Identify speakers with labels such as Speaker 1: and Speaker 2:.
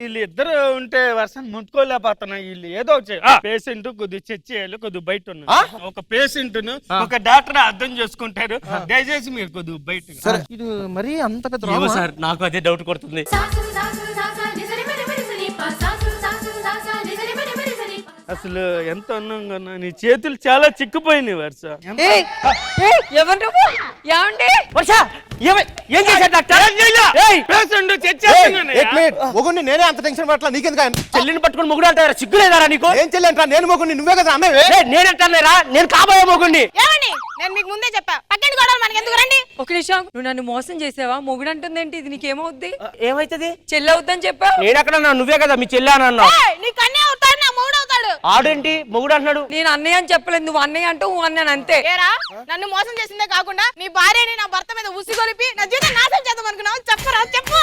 Speaker 1: వీళ్ళు ఇద్దరు ఉంటే వర్షం ముట్టుకోలేకపోతున్నా. వీళ్ళు ఏదో పేషెంట్ కొద్దిగా చెక్ చేయాలి, కొద్దిగా బయట ఉన్నారు. ఒక పేషెంట్ ను ఒక డాక్టర్ అర్థం చేసుకుంటారు. దయచేసి మీరు కొద్దిగా బయట.
Speaker 2: ఇది మరీ అంత పెద్ద
Speaker 3: సార్ నాకు అదే డౌట్ కొడుతుంది.
Speaker 1: అసలు ఎంత అందంగా ఉన్నా, నీ చేతులు చాలా చిక్కిపోయినాయి వర్ష.
Speaker 3: ఏం చేశారు డాక్టర్?
Speaker 1: పేషెంట్ చెక్ చేస్తున్నాను.
Speaker 2: మొగుడిని నేనే అంత టెన్షన్ పట్ల నీకెందుకు?
Speaker 3: చెల్లిని పట్టుకుని మొగుడు అంటారా? సిగ్గులేదారా నీకు?
Speaker 2: ఏం చెల్లి నేను మొగుడిని, నువ్వే కదా అన్నవే.
Speaker 3: నేనంటారా? నేను కాబోయే మొగుడిని.
Speaker 4: నేను మీకు ముందే చెప్పా, పక్కన గొడవలు మనకి ఎందుకు రండి.
Speaker 5: ఒక నిమిషం, నువ్వు నన్ను మోసం చేసావా? మొగుడు అంటుందేంటి ఇది? నీకేమవుద్ది?
Speaker 3: ఏమైతుంది?
Speaker 5: చెల్లి అవుద్దని చెప్పా.
Speaker 3: నేనెక్కడ నువ్వే కదా మీ చెల్లి అని అన్నావు.
Speaker 4: నీ కన్నే అవుతాడు, నా మొగుడు అవుతాడు.
Speaker 3: ఆడేంటి మొగుడు అంటున్నాడు?
Speaker 5: నేను అన్నయ్య అని చెప్పలేదు, నువ్వు అన్నయ్య అంటూ అన్నాను అంతే.
Speaker 4: ఏరా, నన్ను మోసం చేసిందే కాకుండా నీ భార్యని నా భర్త మీద ఉసిగొలిపి నా జీవితం నాశనం చేద్దాం అనుకున్నావు. చెప్పరా చెప్పు.